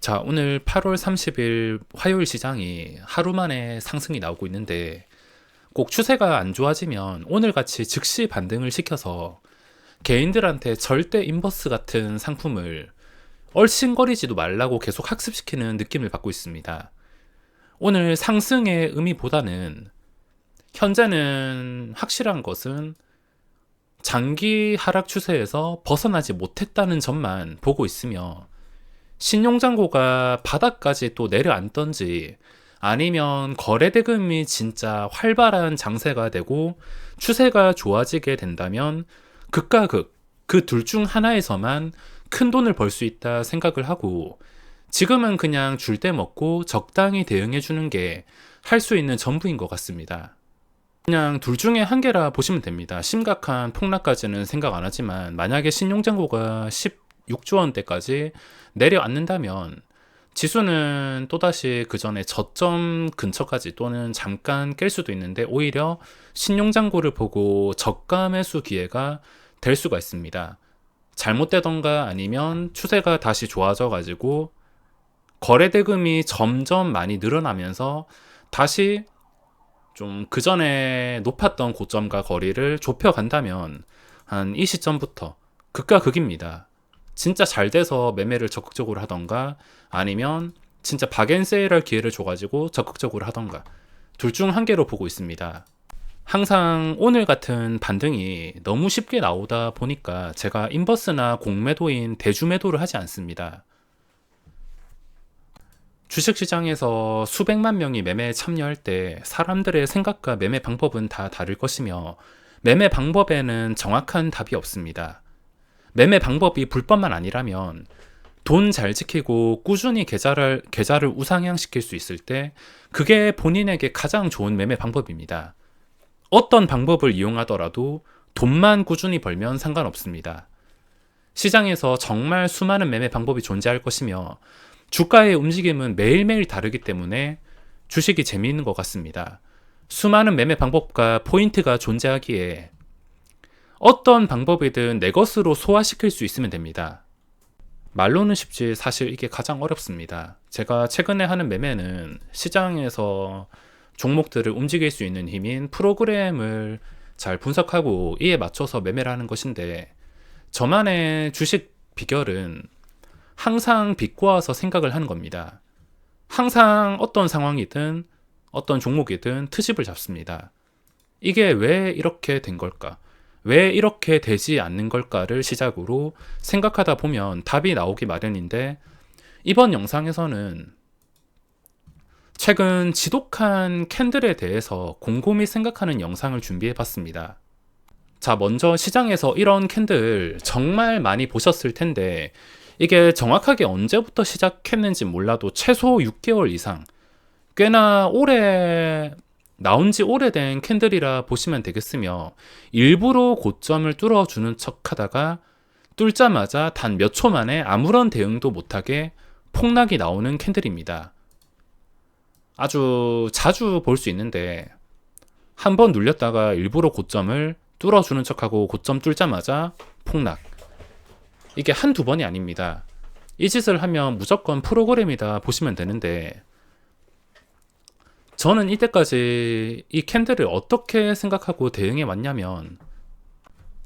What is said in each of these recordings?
자, 오늘 8월 30일 화요일 시장이 하루 만에 상승이 나오고 있는데 꼭 추세가 안 좋아지면 오늘같이 즉시 반등을 시켜서 개인들한테 절대 인버스 같은 상품을 얼씬거리지도 말라고 계속 학습시키는 느낌을 받고 있습니다. 오늘 상승의 의미보다는 현재는 확실한 것은 장기 하락 추세에서 벗어나지 못했다는 점만 보고 있으며 신용잔고가 바닥까지 또 내려앉던지 아니면 거래대금이 진짜 활발한 장세가 되고 추세가 좋아지게 된다면 극과 극, 그 둘 중 하나에서만 큰 돈을 벌 수 있다 생각을 하고 지금은 그냥 줄 때 먹고 적당히 대응해 주는 게 할 수 있는 전부인 것 같습니다. 그냥 둘 중에 한 개라 보시면 됩니다. 심각한 폭락까지는 생각 안 하지만 만약에 신용잔고가 16조 원대까지 내려앉는다면 지수는 또다시 그 전에 저점 근처까지 또는 잠깐 깰 수도 있는데 오히려 신용잔고를 보고 저가 매수 기회가 될 수가 있습니다. 잘못되던가 아니면 추세가 다시 좋아져 가지고 거래대금이 점점 많이 늘어나면서 다시 좀 그 전에 높았던 고점과 거리를 좁혀간다면 한 이 시점부터 극과 극입니다. 진짜 잘 돼서 매매를 적극적으로 하던가 아니면 진짜 박앤세일할 기회를 줘가지고 적극적으로 하던가 둘 중 한 개로 보고 있습니다. 항상 오늘 같은 반등이 너무 쉽게 나오다 보니까 제가 인버스나 공매도인 대주매도를 하지 않습니다. 주식시장에서 수백만 명이 매매에 참여할 때 사람들의 생각과 매매 방법은 다 다를 것이며 매매 방법에는 정확한 답이 없습니다. 매매 방법이 불법만 아니라면 돈 잘 지키고 꾸준히 계좌를 우상향시킬 수 있을 때 그게 본인에게 가장 좋은 매매 방법입니다. 어떤 방법을 이용하더라도 돈만 꾸준히 벌면 상관없습니다. 시장에서 정말 수많은 매매 방법이 존재할 것이며 주가의 움직임은 매일매일 다르기 때문에 주식이 재미있는 것 같습니다. 수많은 매매 방법과 포인트가 존재하기에 어떤 방법이든 내 것으로 소화시킬 수 있으면 됩니다. 말로는 쉽지 사실 이게 가장 어렵습니다. 제가 최근에 하는 매매는 시장에서 종목들을 움직일 수 있는 힘인 프로그램을 잘 분석하고 이에 맞춰서 매매를 하는 것인데 저만의 주식 비결은 항상 비꼬아서 생각을 하는 겁니다. 항상 어떤 상황이든 어떤 종목이든 트집을 잡습니다. 이게 왜 이렇게 된 걸까? 왜 이렇게 되지 않는 걸까를 시작으로 생각하다 보면 답이 나오기 마련인데 이번 영상에서는 최근 지독한 캔들에 대해서 곰곰이 생각하는 영상을 준비해 봤습니다. 자, 먼저 시장에서 이런 캔들 정말 많이 보셨을 텐데 이게 정확하게 언제부터 시작했는지 몰라도 최소 6개월 이상 꽤나 오래 나온 지 오래된 캔들이라 보시면 되겠으며 일부러 고점을 뚫어주는 척 하다가 뚫자마자 단 몇 초 만에 아무런 대응도 못하게 폭락이 나오는 캔들입니다. 아주 자주 볼 수 있는데 한 번 눌렸다가 일부러 고점을 뚫어주는 척하고 고점 뚫자마자 폭락. 이게 한두 번이 아닙니다. 이 짓을 하면 무조건 프로그램이다 보시면 되는데 저는 이때까지 이 캔들을 어떻게 생각하고 대응해 왔냐면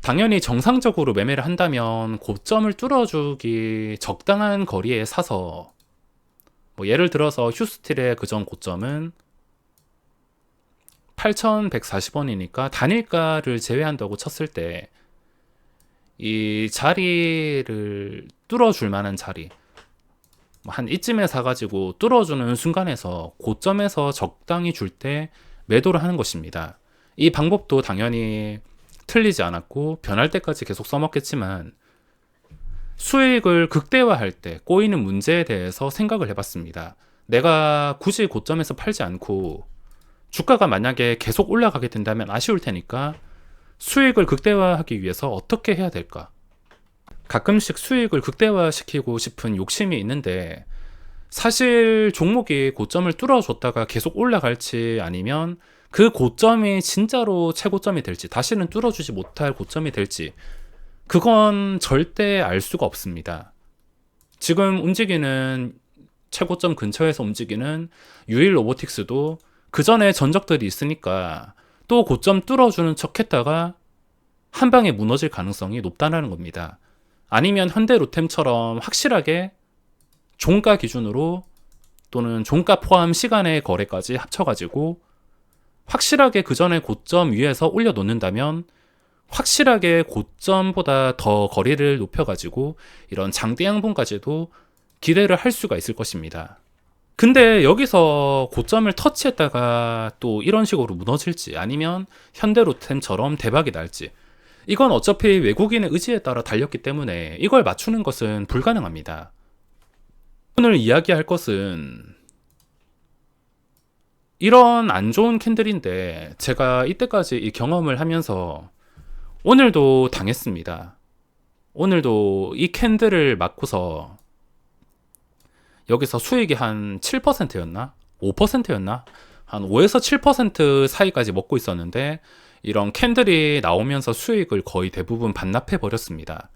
당연히 정상적으로 매매를 한다면 고점을 뚫어주기 적당한 거리에 사서 예를 들어서 휴스틸의 그전 고점은 8,140원이니까 단일가를 제외한다고 쳤을 때 이 자리를 뚫어줄 만한 자리 한 이쯤에 사가지고 뚫어주는 순간에서 고점에서 적당히 줄 때 매도를 하는 것입니다. 이 방법도 당연히 틀리지 않았고 변할 때까지 계속 써먹겠지만 수익을 극대화할 때 꼬이는 문제에 대해서 생각을 해봤습니다. 내가 굳이 고점에서 팔지 않고 주가가 만약에 계속 올라가게 된다면 아쉬울 테니까 수익을 극대화하기 위해서 어떻게 해야 될까? 가끔씩 수익을 극대화시키고 싶은 욕심이 있는데 사실 종목이 고점을 뚫어줬다가 계속 올라갈지 아니면 그 고점이 진짜로 최고점이 될지 다시는 뚫어주지 못할 고점이 될지 그건 절대 알 수가 없습니다. 지금 움직이는 최고점 근처에서 움직이는 유일 로보틱스도 그 전에 전적들이 있으니까 또 고점 뚫어주는 척 했다가 한 방에 무너질 가능성이 높다는 겁니다. 아니면 현대로템처럼 확실하게 종가 기준으로 또는 종가 포함 시간의 거래까지 합쳐가지고 확실하게 그 전에 고점 위에서 올려놓는다면 확실하게 고점보다 더 거리를 높여가지고 이런 장대 양봉까지도 기대를 할 수가 있을 것입니다. 근데 여기서 고점을 터치했다가 또 이런 식으로 무너질지 아니면 현대로템처럼 대박이 날지 이건 어차피 외국인의 의지에 따라 달렸기 때문에 이걸 맞추는 것은 불가능합니다. 오늘 이야기할 것은 이런 안 좋은 캔들인데 제가 이때까지 이 경험을 하면서 오늘도 당했습니다. 오늘도 이 캔들을 맞고서 여기서 수익이 한 7%였나? 5%였나? 한 5에서 7% 사이까지 먹고 있었는데 이런 캔들이 나오면서 수익을 거의 대부분 반납해 버렸습니다.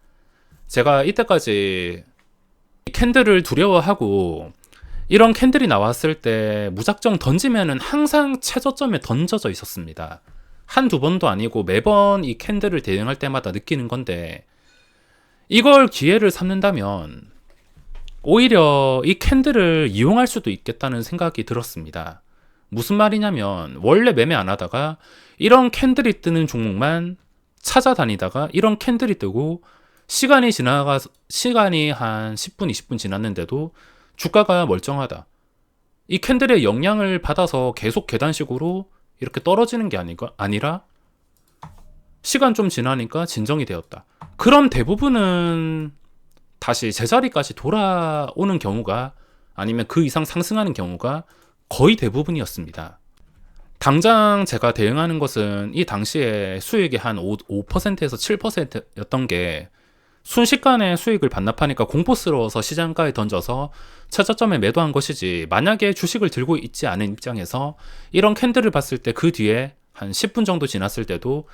제가 이때까지 캔들을 두려워하고 이런 캔들이 나왔을 때 무작정 던지면은 항상 최저점에 던져져 있었습니다. 한두 번도 아니고 매번 이 캔들을 대응할 때마다 느끼는 건데 이걸 기회를 삼는다면 오히려 이 캔들을 이용할 수도 있겠다는 생각이 들었습니다. 무슨 말이냐면 원래 매매 안 하다가 이런 캔들이 뜨는 종목만 찾아다니다가 이런 캔들이 뜨고 시간이 한 10분, 20분 지났는데도 주가가 멀쩡하다. 이 캔들의 영향을 받아서 계속 계단식으로 이렇게 떨어지는 게 아니라 시간 좀 지나니까 진정이 되었다. 그럼 대부분은 다시 제자리까지 돌아오는 경우가 아니면 그 이상 상승하는 경우가 거의 대부분이었습니다. 당장 제가 대응하는 것은 이 당시에 수익이 한 5%에서 7%였던 게 순식간에 수익을 반납하니까 공포스러워서 시장가에 던져서 최저점에 매도한 것이지, 만약에 주식을 들고 있지 않은 입장에서 이런 캔들을 봤을 때 그 뒤에 한 10분 정도 지났을 때도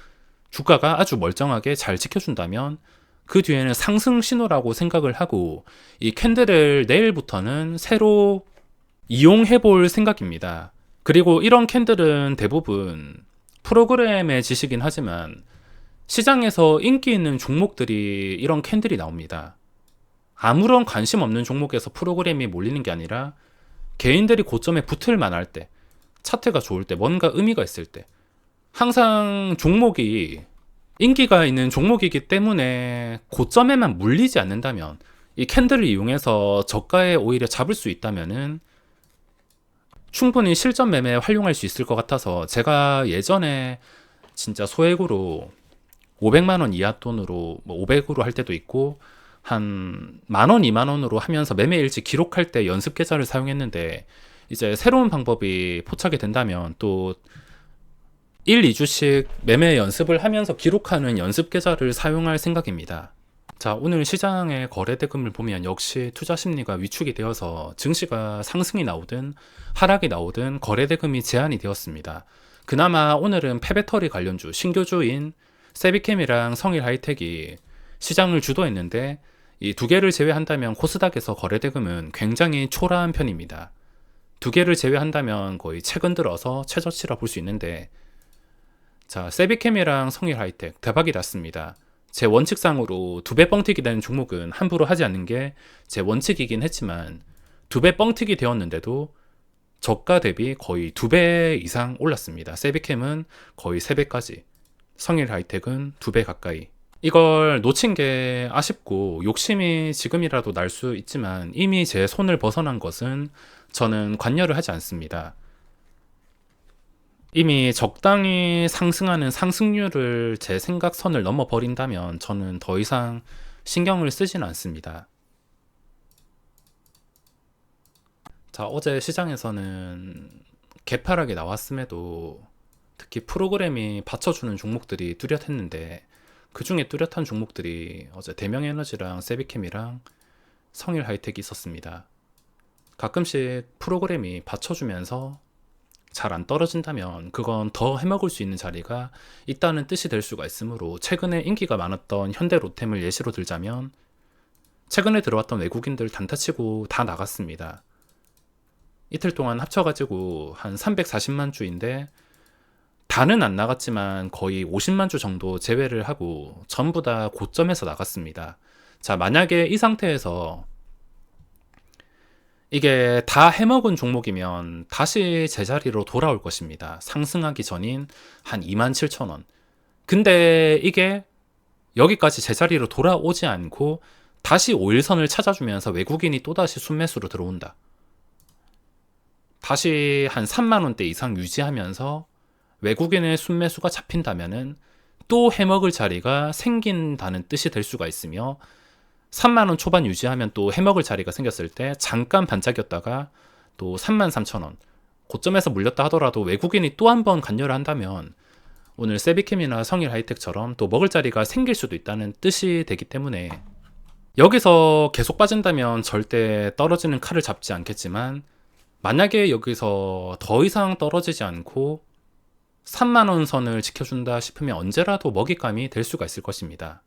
주가가 아주 멀쩡하게 잘 지켜준다면 그 뒤에는 상승 신호라고 생각을 하고 이 캔들을 내일부터는 새로 이용해 볼 생각입니다. 그리고 이런 캔들은 대부분 프로그램의 지식이긴 하지만 시장에서 인기 있는 종목들이 이런 캔들이 나옵니다. 아무런 관심 없는 종목에서 프로그램이 몰리는 게 아니라 개인들이 고점에 붙을 만할 때, 차트가 좋을 때, 뭔가 의미가 있을 때 항상 종목이 인기가 있는 종목이기 때문에 고점에만 물리지 않는다면, 이 캔들을 이용해서 저가에 오히려 잡을 수 있다면은 충분히 실전 매매에 활용할 수 있을 것 같아서 제가 예전에 진짜 소액으로 500만 원 이하 돈으로 500으로 할 때도 있고 한 만원, 2만 원으로 하면서 매매 일지 기록할 때 연습 계좌를 사용했는데, 이제 새로운 방법이 포착이 된다면 또 1, 2주씩 매매 연습을 하면서 기록하는 연습 계좌를 사용할 생각입니다. 자, 오늘 시장의 거래 대금을 보면 역시 투자 심리가 위축이 되어서 증시가 상승이 나오든 하락이 나오든 거래 대금이 제한이 되었습니다. 그나마 오늘은 폐배터리 관련주 신교주인 세비캠이랑 성일하이텍이 시장을 주도했는데, 이 두 개를 제외한다면 코스닥에서 거래 대금은 굉장히 초라한 편입니다. 두 개를 제외한다면 거의 최근 들어서 최저치라 볼 수 있는데, 자, 세비캠이랑 성일하이텍 대박이 났습니다. 제 원칙상으로 두 배 뻥튀기 되는 종목은 함부로 하지 않는 게 제 원칙이긴 했지만, 두 배 뻥튀기 되었는데도 저가 대비 거의 2배 이상 올랐습니다. 세비캠은 거의 3배까지, 성일하이텍은 2배 가까이. 이걸 놓친 게 아쉽고 욕심이 지금이라도 날 수 있지만 이미 제 손을 벗어난 것은 저는 관여를 하지 않습니다. 이미 적당히 상승하는 상승률을 제 생각선을 넘어버린다면 저는 더 이상 신경을 쓰지는 않습니다. 자, 어제 시장에서는 개파락이 나왔음에도 특히 프로그램이 받쳐주는 종목들이 뚜렷했는데, 그 중에 뚜렷한 종목들이 어제 대명에너지랑 세비캠이랑 성일하이텍이 있었습니다. 가끔씩 프로그램이 받쳐주면서 잘 안 떨어진다면 그건 더 해먹을 수 있는 자리가 있다는 뜻이 될 수가 있으므로, 최근에 인기가 많았던 현대로템을 예시로 들자면 최근에 들어왔던 외국인들 단타치고 다 나갔습니다. 이틀 동안 합쳐가지고 한 340만 주인데 다는 안 나갔지만 거의 50만 주 정도 제외를 하고 전부 다 고점에서 나갔습니다. 자, 만약에 이 상태에서 이게 다 해먹은 종목이면 다시 제자리로 돌아올 것입니다. 상승하기 전인 한 27,000원. 근데 이게 여기까지 제자리로 돌아오지 않고 다시 5일선을 찾아주면서 외국인이 또다시 순매수로 들어온다. 다시 한 3만원대 이상 유지하면서 외국인의 순매수가 잡힌다면은 또 해먹을 자리가 생긴다는 뜻이 될 수가 있으며 3만원 초반 유지하면 또 해먹을 자리가 생겼을 때 잠깐 반짝였다가 또 33,000원 고점에서 물렸다 하더라도 외국인이 또 한 번 관여를 한다면 오늘 세비캠이나 성일하이텍처럼 또 먹을 자리가 생길 수도 있다는 뜻이 되기 때문에 여기서 계속 빠진다면 절대 떨어지는 칼을 잡지 않겠지만 만약에 여기서 더 이상 떨어지지 않고 3만원 선을 지켜준다 싶으면 언제라도 먹잇감이 될 수가 있을 것입니다.